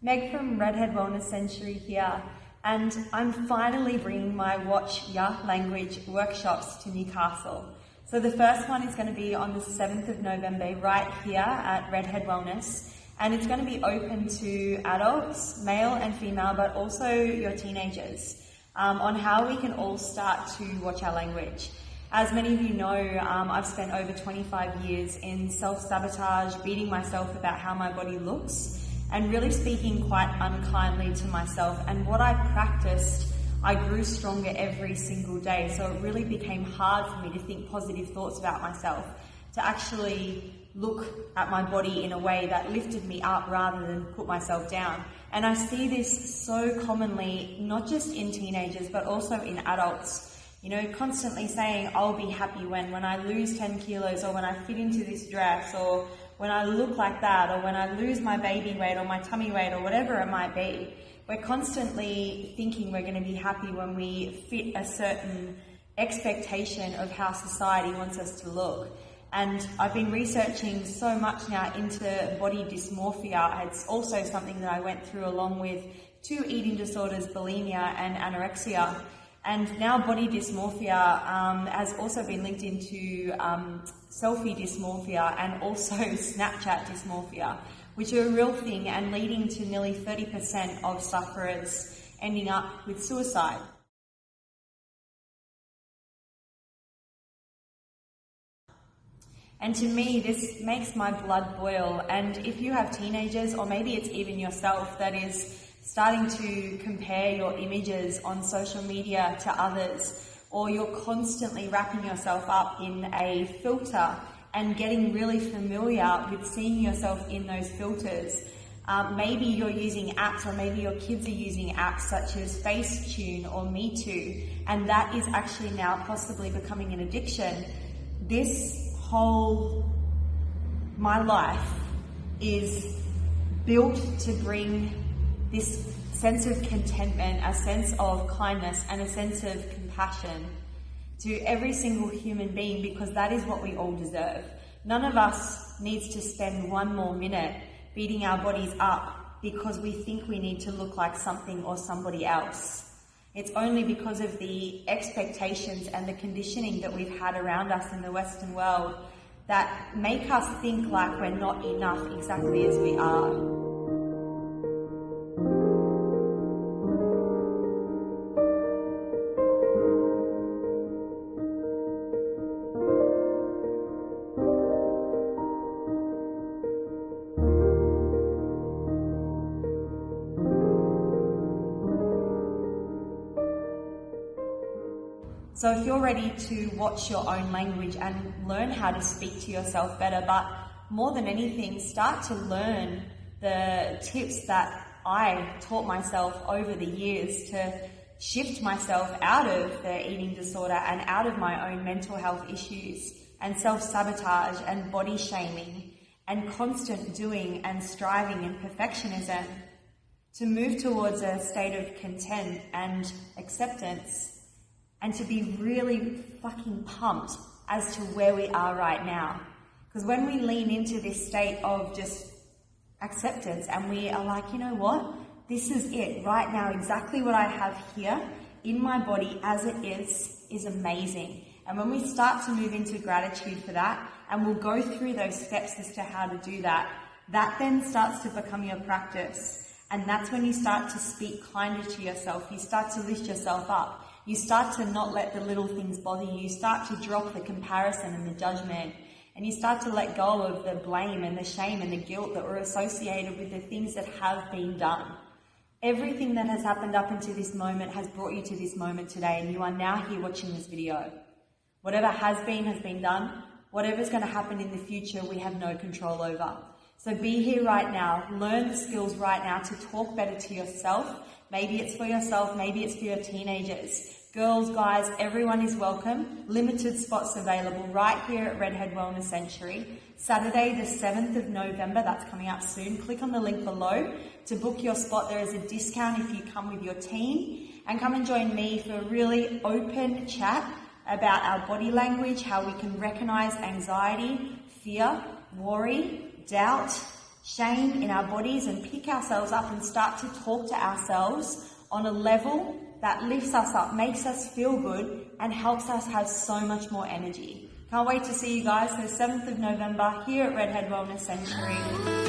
Meg from Redhead Wellness Century here, and I'm finally bringing my Watch Ya language workshops to Newcastle. So the first one is going to be on the 7th of November right here at Redhead Wellness, and it's going to be open to adults, male and female, but also your teenagers, on how we can all start to watch our language. As many of you know, I've spent over 25 years in self-sabotage, beating myself about how my body looks, and really speaking quite unkindly to myself. And what I practiced, I grew stronger every single day. So it really became hard for me to think positive thoughts about myself, to actually look at my body in a way that lifted me up rather than put myself down. And I see this so commonly, not just in teenagers, but also in adults. You know, constantly saying, I'll be happy when I lose 10 kilos, or when I fit into this dress, or when I look like that, or when I lose my baby weight or my tummy weight or whatever it might be. We're constantly thinking we're going to be happy when we fit a certain expectation of how society wants us to look. And I've been researching so much now into body dysmorphia. It's also something that I went through along with 2 eating disorders, bulimia and anorexia. And now body dysmorphia has also been linked into selfie dysmorphia and also Snapchat dysmorphia, which are a real thing and leading to nearly 30% of sufferers ending up with suicide. And to me, this makes my blood boil. And if you have teenagers, or maybe it's even yourself, that is starting to compare your images on social media to others, or you're constantly wrapping yourself up in a filter and getting really familiar with seeing yourself in those filters. Maybe you're using apps, or maybe your kids are using apps such as Facetune or Me Too, and that is actually now possibly becoming an addiction. My life is built to bring this sense of contentment, a sense of kindness, and a sense of compassion to every single human being, because that is what we all deserve. None of us needs to spend one more minute beating our bodies up because we think we need to look like something or somebody else. It's only because of the expectations and the conditioning that we've had around us in the Western world that make us think like we're not enough exactly as we are. So if you're ready to watch your own language and learn how to speak to yourself better, but more than anything, start to learn the tips that I taught myself over the years to shift myself out of the eating disorder and out of my own mental health issues and self-sabotage and body shaming and constant doing and striving and perfectionism, to move towards a state of content and acceptance, and to be really fucking pumped as to where we are right now. Because when we lean into this state of just acceptance and we are like, you know what? This is it right now. Exactly what I have here in my body as it is amazing. And when we start to move into gratitude for that, and we'll go through those steps as to how to do that, that then starts to become your practice. And that's when you start to speak kinder to yourself. You start to lift yourself up. You start to not let the little things bother you. You start to drop the comparison and the judgment. And you start to let go of the blame and the shame and the guilt that were associated with the things that have been done. Everything that has happened up until this moment has brought you to this moment today, and you are now here watching this video. Whatever has been done. Whatever's going to happen in the future, we have no control over. So be here right now. Learn the skills right now to talk better to yourself. Maybe it's for yourself, maybe it's for your teenagers. Girls, guys, everyone is welcome. Limited spots available right here at Redhead Wellness Century. Saturday the 7th of November, that's coming up soon. Click on the link below to book your spot. There is a discount if you come with your teen. And come and join me for a really open chat about our body language, how we can recognize anxiety, fear, worry, doubt, shame in our bodies and pick ourselves up and start to talk to ourselves on a level that lifts us up, makes us feel good, and helps us have so much more energy. Can't wait to see you guys the 7th of November here at Redhead Wellness Sanctuary.